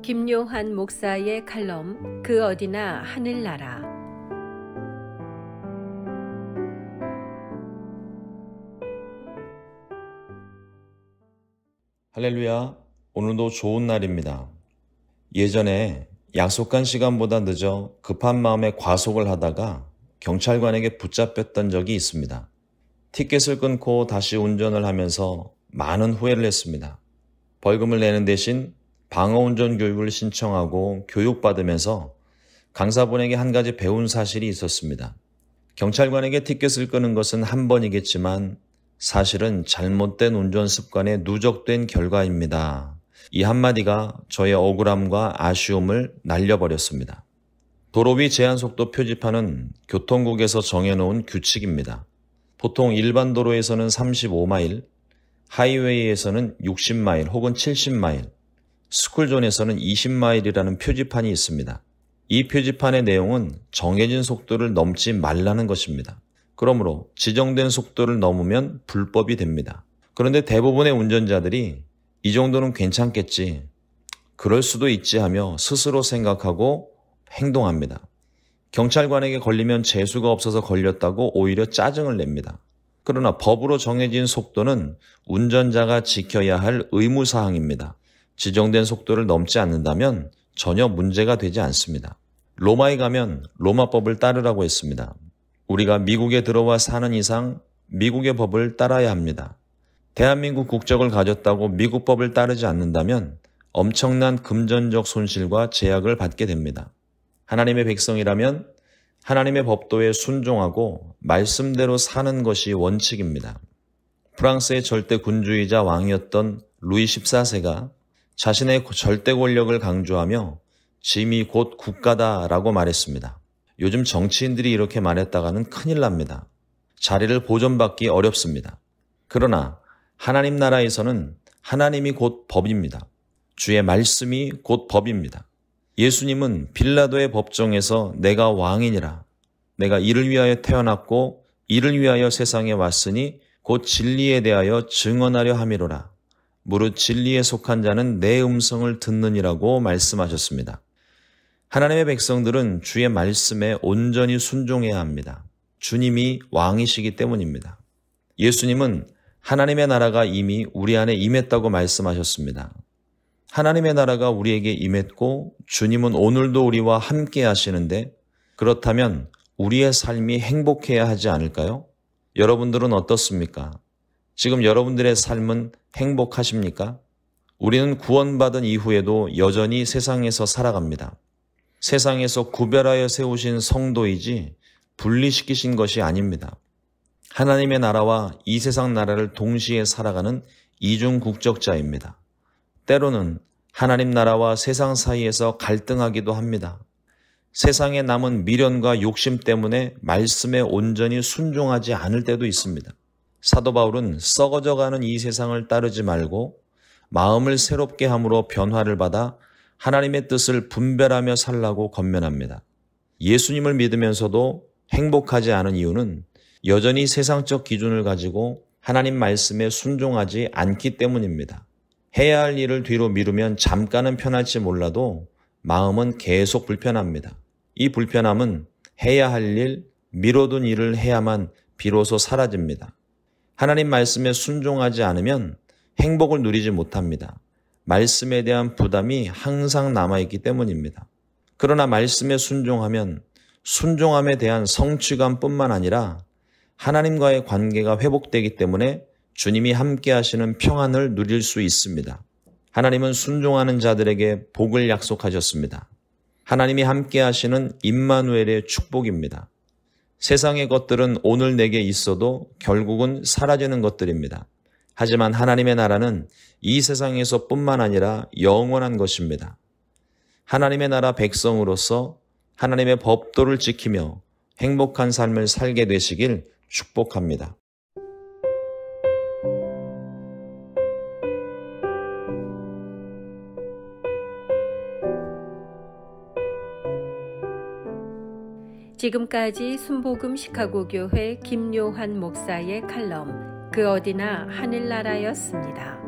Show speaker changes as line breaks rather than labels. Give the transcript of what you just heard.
김요한 목사의 칼럼 그 어디나 하늘나라.
할렐루야, 오늘도 좋은 날입니다. 예전에 약속한 시간보다 늦어 급한 마음에 과속을 하다가 경찰관에게 붙잡혔던 적이 있습니다. 티켓을 끊고 다시 운전을 하면서 많은 후회를 했습니다. 벌금을 내는 대신 방어운전 교육을 신청하고 교육받으면서 강사분에게 한 가지 배운 사실이 있었습니다. 경찰관에게 티켓을 끄는 것은 한 번이겠지만 사실은 잘못된 운전 습관에 누적된 결과입니다. 이 한마디가 저의 억울함과 아쉬움을 날려버렸습니다. 도로 위 제한속도 표지판은 교통국에서 정해놓은 규칙입니다. 보통 일반 도로에서는 35마일, 하이웨이에서는 60마일 혹은 70마일, 스쿨존에서는 20마일이라는 표지판이 있습니다. 이 표지판의 내용은 정해진 속도를 넘지 말라는 것입니다. 그러므로 지정된 속도를 넘으면 불법이 됩니다. 그런데 대부분의 운전자들이 이 정도는 괜찮겠지, 그럴 수도 있지 하며 스스로 생각하고 행동합니다. 경찰관에게 걸리면 재수가 없어서 걸렸다고 오히려 짜증을 냅니다. 그러나 법으로 정해진 속도는 운전자가 지켜야 할 의무사항입니다. 지정된 속도를 넘지 않는다면 전혀 문제가 되지 않습니다. 로마에 가면 로마법을 따르라고 했습니다. 우리가 미국에 들어와 사는 이상 미국의 법을 따라야 합니다. 대한민국 국적을 가졌다고 미국 법을 따르지 않는다면 엄청난 금전적 손실과 제약을 받게 됩니다. 하나님의 백성이라면 하나님의 법도에 순종하고 말씀대로 사는 것이 원칙입니다. 프랑스의 절대 군주이자 왕이었던 루이 14세가 자신의 절대 권력을 강조하며 짐이 곧 국가다라고 말했습니다. 요즘 정치인들이 이렇게 말했다가는 큰일 납니다. 자리를 보존받기 어렵습니다. 그러나 하나님 나라에서는 하나님이 곧 법입니다. 주의 말씀이 곧 법입니다. 예수님은 빌라도의 법정에서 내가 왕이니라, 내가 이를 위하여 태어났고 이를 위하여 세상에 왔으니 곧 진리에 대하여 증언하려 함이로라. 무릇 진리에 속한 자는 내 음성을 듣느니라고 말씀하셨습니다. 하나님의 백성들은 주의 말씀에 온전히 순종해야 합니다. 주님이 왕이시기 때문입니다. 예수님은 하나님의 나라가 이미 우리 안에 임했다고 말씀하셨습니다. 하나님의 나라가 우리에게 임했고 주님은 오늘도 우리와 함께 하시는데, 그렇다면 우리의 삶이 행복해야 하지 않을까요? 여러분들은 어떻습니까? 지금 여러분들의 삶은 행복하십니까? 우리는 구원받은 이후에도 여전히 세상에서 살아갑니다. 세상에서 구별하여 세우신 성도이지 분리시키신 것이 아닙니다. 하나님의 나라와 이 세상 나라를 동시에 살아가는 이중 국적자입니다. 때로는 하나님 나라와 세상 사이에서 갈등하기도 합니다. 세상에 남은 미련과 욕심 때문에 말씀에 온전히 순종하지 않을 때도 있습니다. 사도 바울은 썩어져가는 이 세상을 따르지 말고 마음을 새롭게 함으로 변화를 받아 하나님의 뜻을 분별하며 살라고 권면합니다. 예수님을 믿으면서도 행복하지 않은 이유는 여전히 세상적 기준을 가지고 하나님 말씀에 순종하지 않기 때문입니다. 해야 할 일을 뒤로 미루면 잠깐은 편할지 몰라도 마음은 계속 불편합니다. 이 불편함은 해야 할 일, 미뤄둔 일을 해야만 비로소 사라집니다. 하나님 말씀에 순종하지 않으면 행복을 누리지 못합니다. 말씀에 대한 부담이 항상 남아있기 때문입니다. 그러나 말씀에 순종하면 순종함에 대한 성취감뿐만 아니라 하나님과의 관계가 회복되기 때문에 주님이 함께 하시는 평안을 누릴 수 있습니다. 하나님은 순종하는 자들에게 복을 약속하셨습니다. 하나님이 함께 하시는 임마누엘의 축복입니다. 세상의 것들은 오늘 내게 있어도 결국은 사라지는 것들입니다. 하지만 하나님의 나라는 이 세상에서 뿐만 아니라 영원한 것입니다. 하나님의 나라 백성으로서 하나님의 법도를 지키며 행복한 삶을 살게 되시길 축복합니다.
지금까지 순복음 시카고 교회 김요한 목사의 칼럼 그 어디나 하늘나라였습니다.